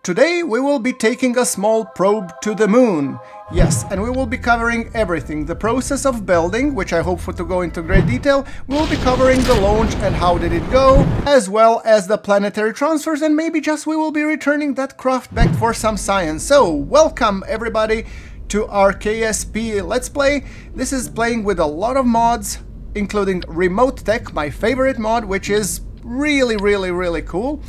Today we will be taking a small probe to the moon. Yes, and we will be covering everything. The process of building, which I hope to go into great detail. We will be covering the launch and how did it go, as well as the planetary transfers, and maybe just we will be returning that craft back for some science. So, welcome everybody to our KSP Let's Play. This is playing with a lot of mods, including Remote Tech, my favorite mod, which is really cool.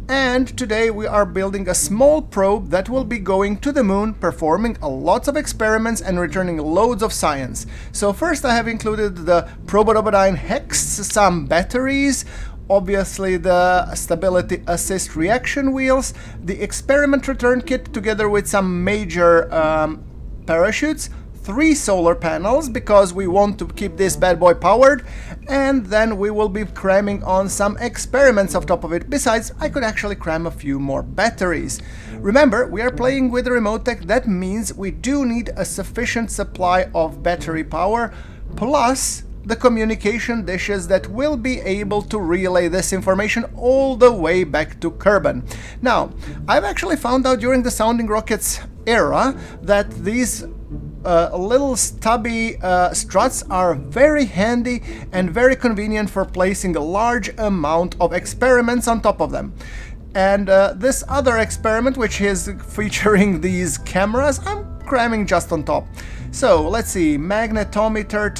And today we are building a small probe that will be going to the moon, performing lots of experiments and returning loads of science. So first I have included the Probodobodyne Hex, some batteries, obviously the stability assist reaction wheels, the experiment return kit together with some major parachutes, 3 solar panels because we want to keep this bad boy powered, and then we will be cramming on some experiments on top of it. Besides, I could actually cram a few more batteries. Remember, we are playing with remote tech. That means we do need a sufficient supply of battery power, plus the communication dishes that will be able to relay this information all the way back to Kerbal. Now, I've actually found out during the Sounding Rockets era that these little stubby struts are very handy and very convenient for placing a large amount of experiments on top of them. And this other experiment, which is featuring these cameras, I'm cramming just on top. So let's see, magnetometer,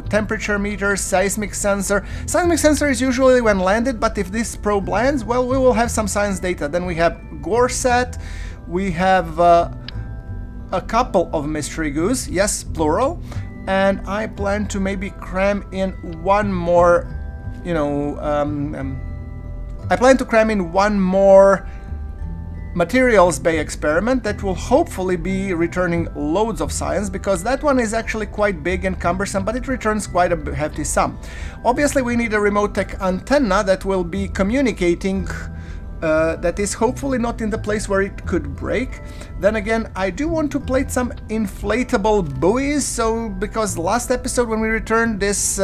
temperature meter, seismic sensor. Seismic sensor is usually when landed, but if this probe lands, well, we will have some science data. Then we have GoreSat, we have a couple of mystery goose, yes, plural, and I plan to maybe cram in one more, I plan to cram in one more materials bay experiment that will hopefully be returning loads of science, because that one is actually quite big and cumbersome, but it returns quite a hefty sum. Obviously we need a remote tech antenna that will be communicating, that is hopefully not in the place where it could break. Then again, I do want to place some inflatable buoys, so because last episode when we returned this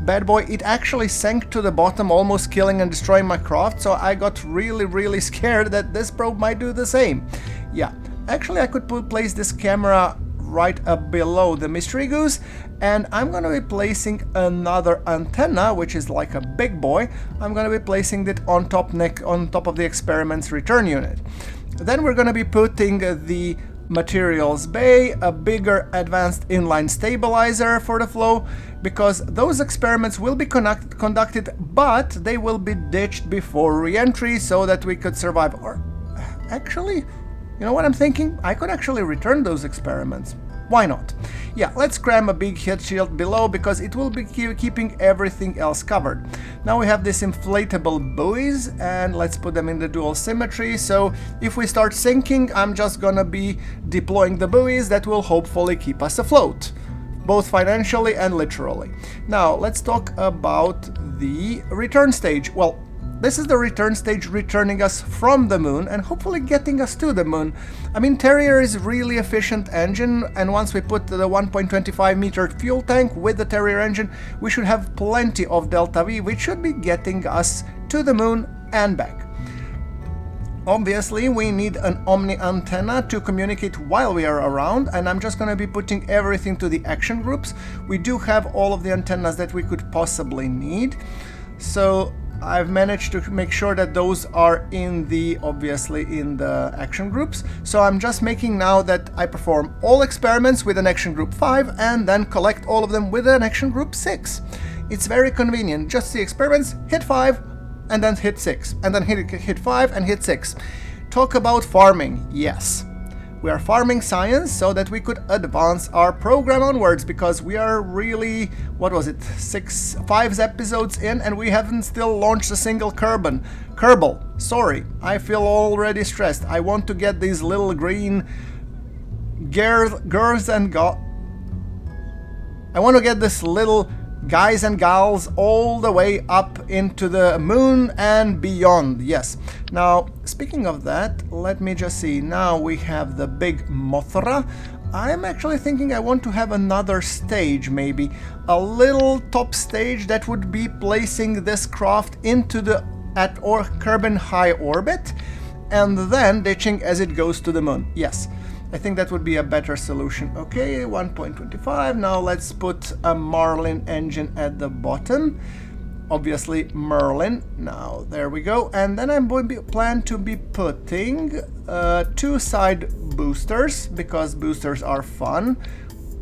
bad boy, it actually sank to the bottom, almost killing and destroying my craft, so I got really scared that this probe might do the same. Yeah, actually I could place this camera right up below the mystery goose, and I'm going to be placing another antenna, which is like a big boy. I'm going to be placing it on top of the experiment's return unit. Then we're going to be putting the materials bay, a bigger advanced inline stabilizer for the flow, because those experiments will be conducted, but they will be ditched before re-entry so that we could survive. Or actually, you know what I'm thinking? I could actually return those experiments. Why not? Yeah, let's cram a big heat shield below because it will be keeping everything else covered. Now we have this inflatable buoys, and let's put them in the dual symmetry. So if we start sinking, I'm just gonna be deploying the buoys that will hopefully keep us afloat, both financially and literally. Now let's talk about the return stage. Well, this is the return stage, returning us from the moon and hopefully getting us to the moon. I mean, Terrier is really efficient engine, and once we put the 1.25 meter fuel tank with the Terrier engine, we should have plenty of Delta V, which should be getting us to the moon and back. Obviously, we need an Omni antenna to communicate while we are around, and I'm just going to be putting everything to the action groups. We do have all of the antennas that we could possibly need, so I've managed to make sure that those are obviously in the action groups. So I'm just making now that I perform all experiments with an action group 5 and then collect all of them with an action group 6. It's very convenient. Just the experiments, hit 5 and then hit 6, and then hit 5 and hit 6. Talk about farming. Yes. We are farming science so that we could advance our program onwards, because we are really, what was it, 5 episodes in, and we haven't still launched a single Kerbal. Sorry, I feel already stressed. I want to get these little green girls and I want to get this little guys and gals all the way up into the moon and beyond. Yes. Now, speaking of that, let me just see. Now we have the big Mothra. I'm actually thinking I want to have another stage, maybe a little top stage that would be placing this craft into the Kerbal high orbit, and then ditching as it goes to the moon. Yes, I think that would be a better solution. Okay, 1.25. Now let's put a Marlin engine at the bottom. Obviously Merlin. Now there we go. And then I'm going to plan to be putting 2 side boosters, because boosters are fun.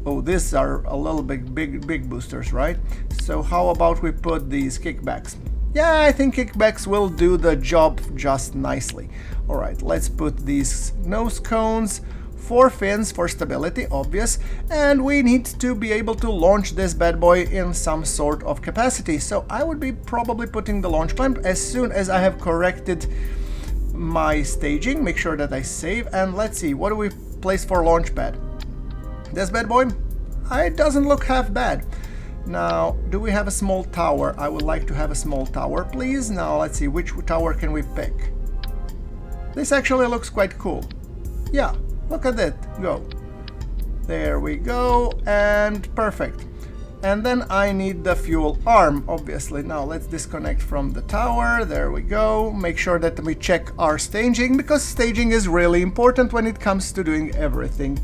Oh, these are a little bit big boosters, right? So how about we put these kickbacks? Yeah, I think kickbacks will do the job just nicely. All right, let's put these nose cones, 4 fins for stability, obvious, and we need to be able to launch this bad boy in some sort of capacity. So I would be probably putting the launch clamp as soon as I have corrected my staging. Make sure that I save, and let's see, what do we place for launch pad? This bad boy? It doesn't look half bad. Now, do we have a small tower? I would like to have a small tower, please. Now, let's see, which tower can we pick? This actually looks quite cool. Yeah, look at that, go. There we go, and perfect. And then I need the fuel arm, obviously. Now, let's disconnect from the tower. There we go. Make sure that we check our staging, because staging is really important when it comes to doing everything.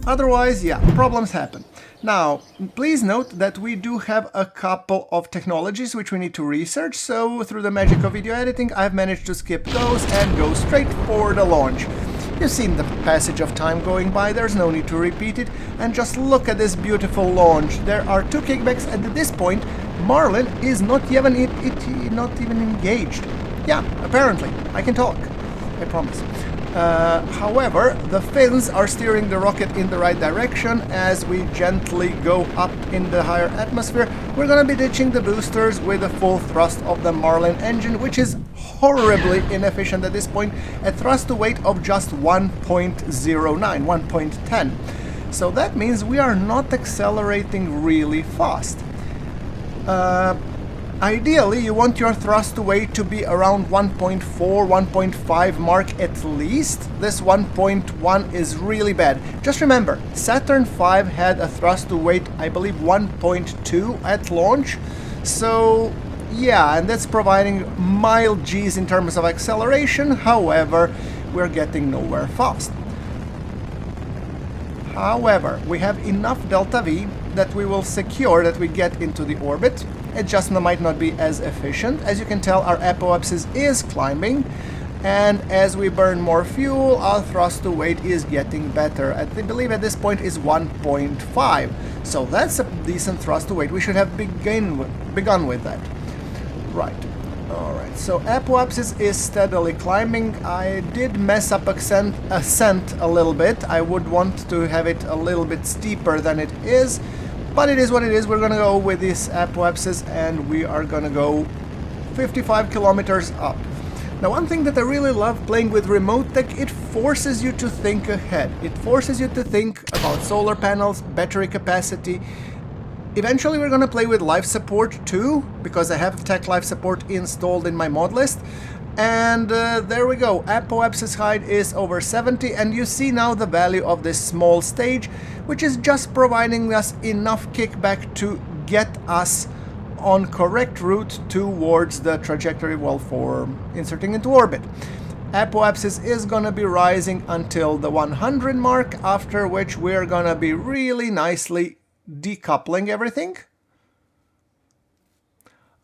Otherwise, yeah, problems happen. Now, please note that we do have a couple of technologies which we need to research, so through the magic of video editing, I've managed to skip those and go straight for the launch. You've seen the passage of time going by, there's no need to repeat it, and just look at this beautiful launch. There are 2 kickbacks, and at this point, Marlin is not even engaged. Yeah, apparently, I can talk, I promise. However, the fins are steering the rocket in the right direction as we gently go up in the higher atmosphere. We're gonna be ditching the boosters with the full thrust of the Marlin engine, which is horribly inefficient at this point, at thrust to weight of just 1.09, 1.10. So that means we are not accelerating really fast. Ideally, you want your thrust to weight to be around 1.4, 1.5 mark at least. This 1.1 is really bad. Just remember, Saturn V had a thrust to weight, I believe, 1.2 at launch. So, yeah, and that's providing mild G's in terms of acceleration. However, we're getting nowhere fast. However, we have enough delta V that we will secure that we get into the orbit. It just might not be as efficient. As you can tell, our apoapsis is climbing, and as we burn more fuel, our thrust to weight is getting better. I believe at this point is 1.5, so that's a decent thrust to weight. We should have begun with that. Right. Alright, so apoapsis is steadily climbing. I did mess up ascent a little bit. I would want to have it a little bit steeper than it is, but it is what it is. We're gonna go with this apoapsis, and we are gonna go 55 kilometers up. Now, one thing that I really love playing with remote tech, it forces you to think ahead. It forces you to think about solar panels, battery capacity. Eventually we're gonna play with life support too, because I have tech life support installed in my mod list. And there we go, apoapsis height is over 70, and you see now the value of this small stage, which is just providing us enough kickback to get us on correct route towards the trajectory, well, for inserting into orbit. Apoapsis is gonna be rising until the 100 mark, after which we're gonna be really nicely decoupling everything.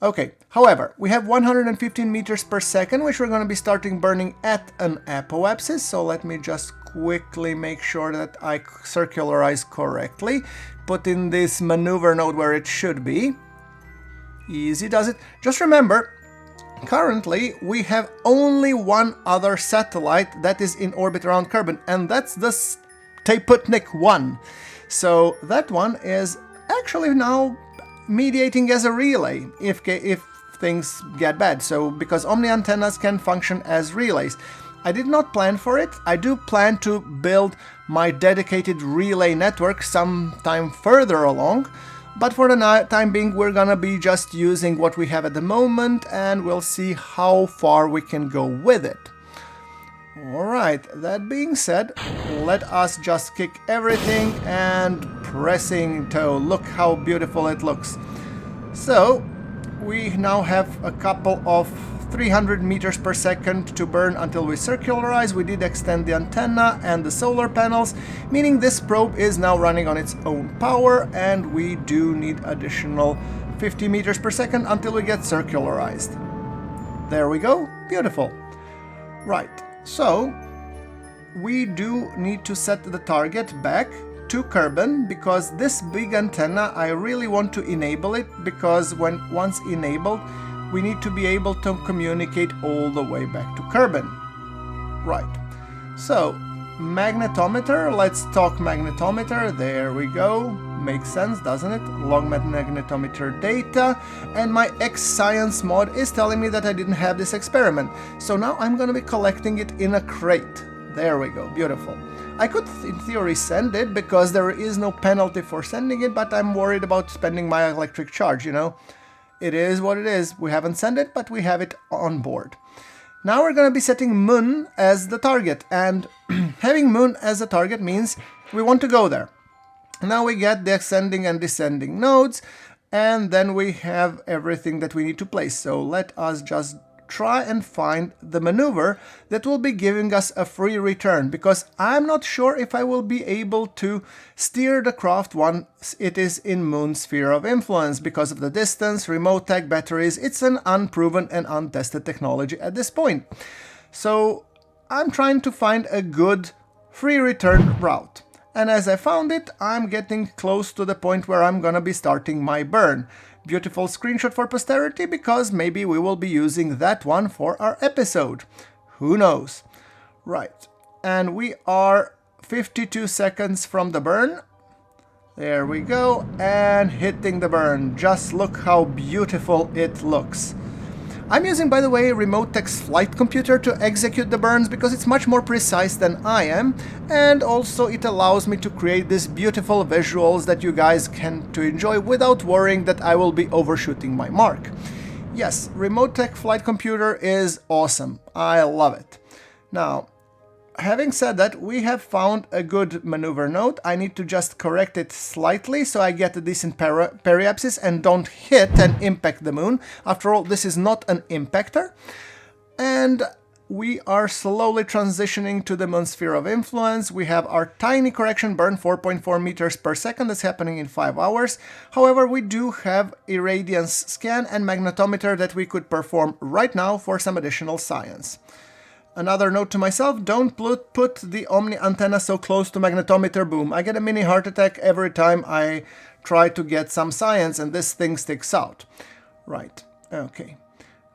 Okay, however, we have 115 meters per second, which we're going to be starting burning at an apoapsis. So let me just quickly make sure that I circularize correctly. Put in this maneuver node where it should be. Easy does it. Just remember, currently we have only one other satellite that is in orbit around Kerbal, and that's the Sputnik 1. So that one is actually now mediating as a relay if things get bad. So because Omni antennas can function as relays. I did not plan for it. I do plan to build my dedicated relay network sometime further along, but for the time being we're gonna be just using what we have at the moment, and we'll see how far we can go with it. Alright, that being said, let us just kick everything and pressing tow. Look how beautiful it looks. So, we now have a couple of 300 meters per second to burn until we circularize. We did extend the antenna and the solar panels, meaning this probe is now running on its own power, and we do need additional 50 meters per second until we get circularized. There we go. Beautiful. Right. So we do need to set the target back to Kerbal, because this big antenna, I really want to enable it, because once enabled, we need to be able to communicate all the way back to Kerbal. Right. So magnetometer, let's talk magnetometer. There we go. Makes sense, doesn't it? Log magnetometer data, and my X-Science mod is telling me that I didn't have this experiment. So now I'm going to be collecting it in a crate. There we go, beautiful. I could in theory send it because there is no penalty for sending it, but I'm worried about spending my electric charge, you know. It is what it is. We haven't sent it, but we have it on board. Now we're going to be setting Moon as the target, and having Moon as a target means we want to go there. Now we get the ascending and descending nodes, and then we have everything that we need to place. So let us just try and find the maneuver that will be giving us a free return, because I'm not sure if I will be able to steer the craft once it is in Moon's sphere of influence because of the distance, remote tech, batteries. It's an unproven and untested technology at this point. So I'm trying to find a good free return route. And as I found it, I'm getting close to the point where I'm gonna be starting my burn. Beautiful screenshot for posterity, because maybe we will be using that one for our episode. Who knows? Right. And we are 52 seconds from the burn. There we go. And hitting the burn. Just look how beautiful it looks. I'm using, by the way, Remote Tech's flight computer to execute the burns because it's much more precise than I am, and also it allows me to create these beautiful visuals that you guys can to enjoy without worrying that I will be overshooting my mark. Yes, Remote Tech flight computer is awesome. I love it. Now, having said that, we have found a good maneuver node. I need to just correct it slightly so I get a decent periapsis and don't hit and impact the Moon. After all, this is not an impactor. And we are slowly transitioning to the Moon's sphere of influence. We have our tiny correction burn, 4.4 meters per second. That's happening in 5 hours. However, we do have irradiance scan and magnetometer that we could perform right now for some additional science. Another note to myself, don't put the Omni antenna so close to magnetometer. Boom. I get a mini heart attack every time I try to get some science and this thing sticks out. Right. Okay.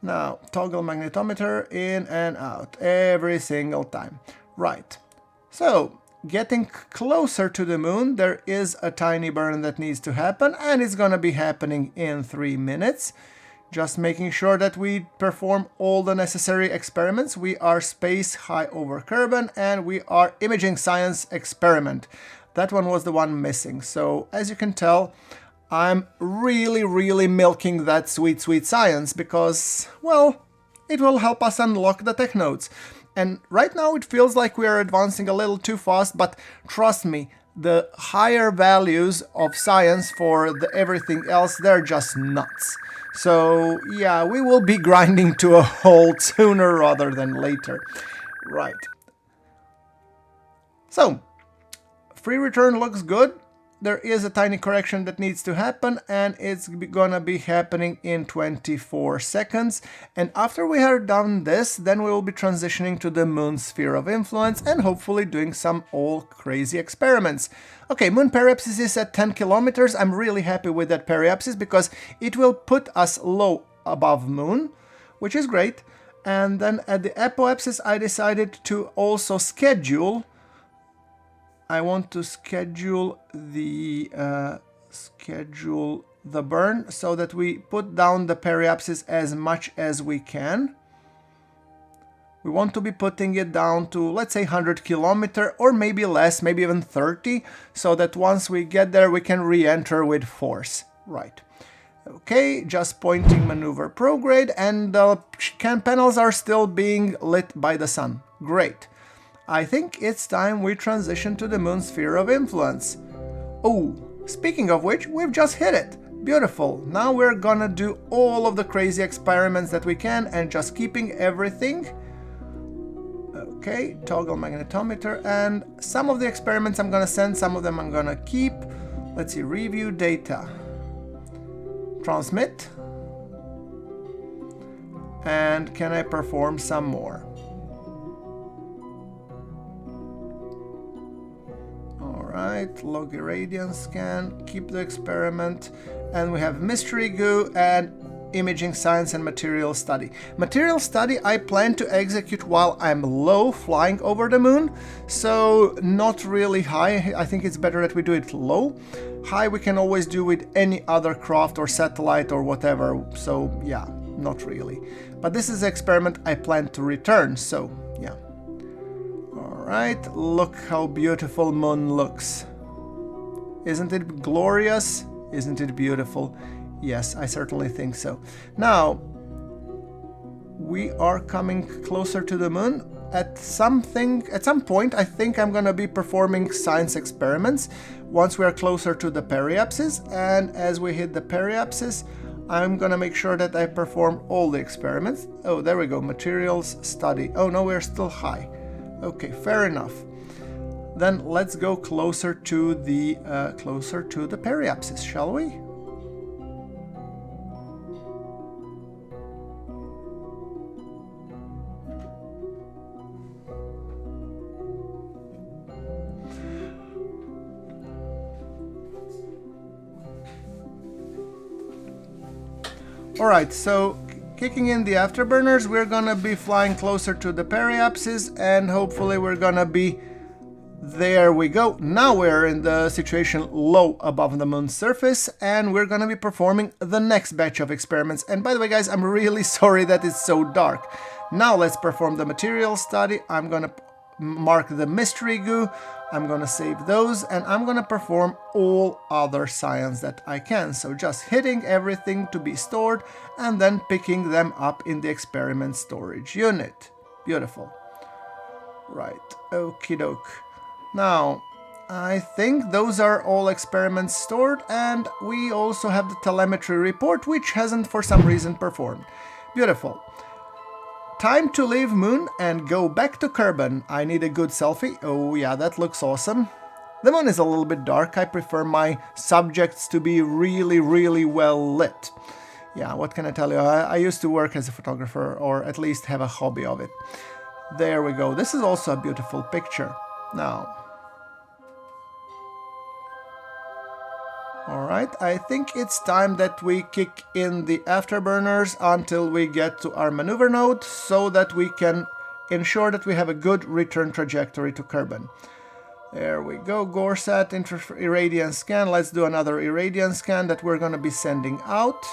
Now, toggle magnetometer in and out every single time. Right. So, getting closer to the Moon, there is a tiny burn that needs to happen, and it's gonna be happening in 3 minutes. Just making sure that we perform all the necessary experiments. We are space high over Kerbal, and we are imaging science experiment. That one was the one missing. So as you can tell, I'm really milking that sweet science because, well, it will help us unlock the tech nodes. And right now it feels like we are advancing a little too fast, but trust me, the higher values of science for everything else, they're just nuts. So yeah, we will be grinding to a halt sooner rather than later. Right. So, free return looks good. There is a tiny correction that needs to happen, and it's gonna be happening in 24 seconds. And after we have done this, then we will be transitioning to the Moon sphere of influence and hopefully doing some all crazy experiments. Okay, Moon periapsis is at 10 kilometers. I'm really happy with that periapsis because it will put us low above Moon, which is great. And then at the apoapsis, I decided to also schedule. I want to schedule the burn so that we put down the periapsis as much as we can. We want to be putting it down to, let's say, 100 kilometer or maybe less, maybe even 30, so that once we get there, we can re-enter with force. Right. Okay, just pointing maneuver prograde, and the panels are still being lit by the sun. Great. I think it's time we transition to the Moon sphere of influence. Oh, speaking of which, we've just hit it. Beautiful. Now we're gonna do all of the crazy experiments that we can and just keeping everything. Okay, toggle magnetometer, and some of the experiments I'm gonna send, some of them I'm gonna keep. Let's see, review data. Transmit. And can I perform some more? Alright, log irradiance scan, keep the experiment, and we have mystery goo and imaging science and material study. Material study I plan to execute while I'm low, flying over the moon, so not really high. I think it's better that we do it low. High we can always do with any other craft or satellite or whatever, so yeah, not really. But this is the experiment I plan to return, so yeah. Alright, look how beautiful moon looks. Isn't it glorious? Isn't it beautiful? Yes, I certainly think so. Now, we are coming closer to the moon. At some point, I think I'm gonna be performing science experiments once we are closer to the periapsis, and as we hit the periapsis, I'm gonna make sure that I perform all the experiments. Oh, there we go, materials study. Oh no, we're still high. Okay, fair enough. Then let's go closer to the periapsis, shall we? Alright, so kicking in the afterburners, we're gonna be flying closer to the periapsis, and hopefully we're gonna be... There we go. Now we're in the situation low above the moon's surface, and we're gonna be performing the next batch of experiments. And by the way, guys, I'm really sorry that it's so dark. Now let's perform the material study. I'm gonna mark the mystery goo. I'm gonna save those, and I'm gonna perform all other science that I can. So just hitting everything to be stored and then picking them up in the experiment storage unit. Beautiful. Right, okie doke. Now, I think those are all experiments stored, and we also have the telemetry report, which hasn't for some reason performed. Beautiful. Time to leave moon and go back to Kerbal. I need a good selfie. Oh yeah, that looks awesome. The moon is a little bit dark. I prefer my subjects to be really, really well lit. Yeah, what can I tell you? I used to work as a photographer, or at least have a hobby of it. There we go. This is also a beautiful picture. Now, alright, I think it's time that we kick in the afterburners until we get to our maneuver node, so that we can ensure that we have a good return trajectory to Kerbal. There we go, Gorsat, irradiance scan. Let's do another irradiance scan that we're going to be sending out.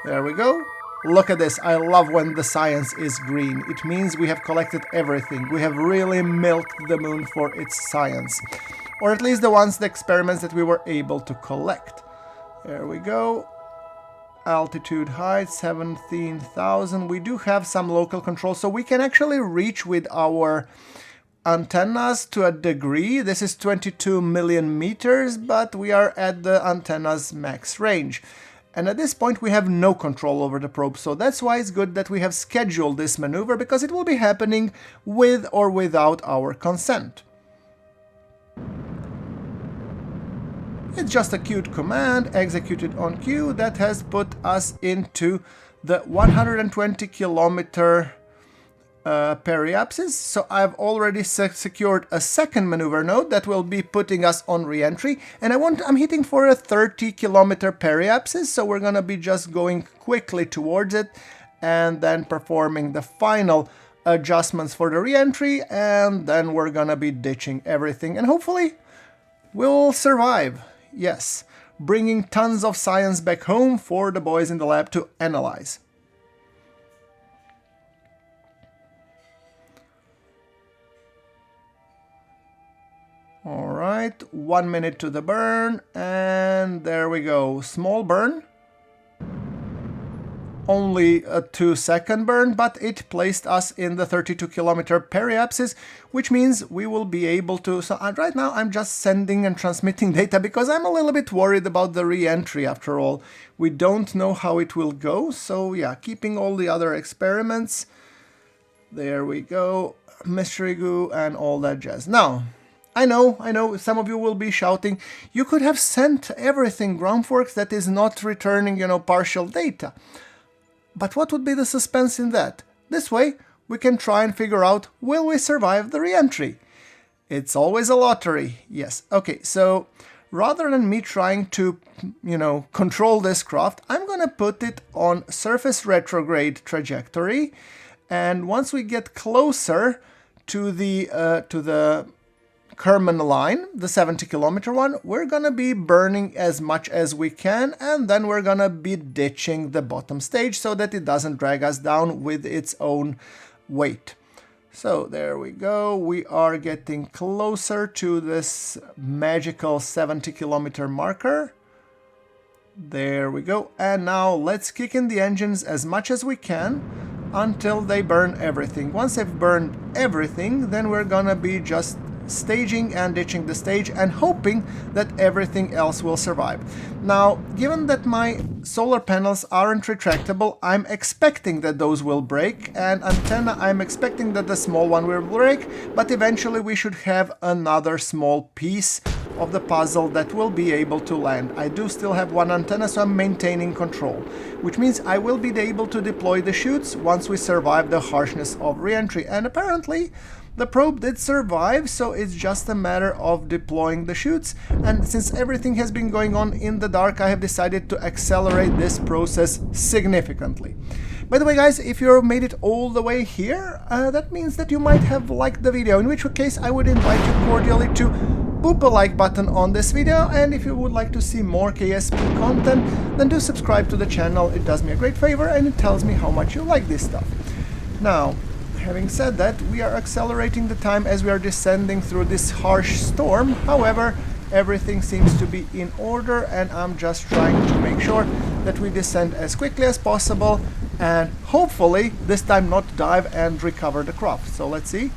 There we go. Look at this. I love when the science is green. It means we have collected everything. We have really milked the moon for its science. Or at least the experiments that we were able to collect. There we go. Altitude height, 17,000. We do have some local control, so we can actually reach with our antennas to a degree. This is 22 million meters, but we are at the antenna's max range. And at this point we have no control over the probe, so that's why it's good that we have scheduled this maneuver, because it will be happening with or without our consent. It's just a cute command executed on cue that has put us into the 120 kilometer periapsis. So I've already secured a second maneuver node that will be putting us on re-entry, and I'm hitting for a 30 kilometer periapsis, so we're gonna be just going quickly towards it and then performing the final adjustments for the re-entry, and then we're gonna be ditching everything, and hopefully we'll survive. Yes, bringing tons of science back home for the boys in the lab to analyze. Alright, 1 minute to the burn, and there we go. Small burn. only a 2-second burn, but it placed us in the 32-kilometer periapsis, which means we will be able to... So right now I'm just sending and transmitting data because I'm a little bit worried about the re-entry after all. We don't know how it will go, so yeah, keeping all the other experiments. There we go, mystery goo and all that jazz. Now, I know, some of you will be shouting, you could have sent everything, GrunfWorks, that is not returning, partial data. But what would be the suspense in that? This way, we can try and figure out, will we survive the re-entry? It's always a lottery. Yes. Okay, so rather than me trying to, control this craft, I'm going to put it on surface retrograde trajectory. And once we get closer to the Kerbal line, the 70-kilometer one, we're gonna be burning as much as we can, and then we're gonna be ditching the bottom stage so that it doesn't drag us down with its own weight. So there we go, we are getting closer to this magical 70-kilometer marker. There we go, and now let's kick in the engines as much as we can until they burn everything. Once they've burned everything, then we're gonna be just staging and ditching the stage and hoping that everything else will survive. Now, given that my solar panels aren't retractable, I'm expecting that those will break, and antenna, I'm expecting that the small one will break, but eventually we should have another small piece of the puzzle that will be able to land. I do still have one antenna, so I'm maintaining control, which means I will be able to deploy the chutes once we survive the harshness of re-entry, and apparently the probe did survive, so it's just a matter of deploying the chutes. And since everything has been going on in the dark, I have decided to accelerate this process significantly. By the way, guys, if you made it all the way here, that means that you might have liked the video, in which case I would invite you cordially to boop a like button on this video, and if you would like to see more KSP content, then do subscribe to the channel. It does me a great favor and it tells me how much you like this stuff. Now, having said that, we are accelerating the time as we are descending through this harsh storm. However, everything seems to be in order, and I'm just trying to make sure that we descend as quickly as possible and hopefully this time not dive and recover the craft. So let's see.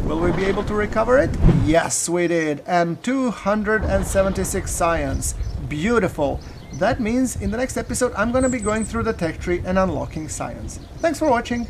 Will we be able to recover it? Yes, we did. And 276 science. Beautiful. That means in the next episode I'm going to be going through the tech tree and unlocking science. Thanks for watching.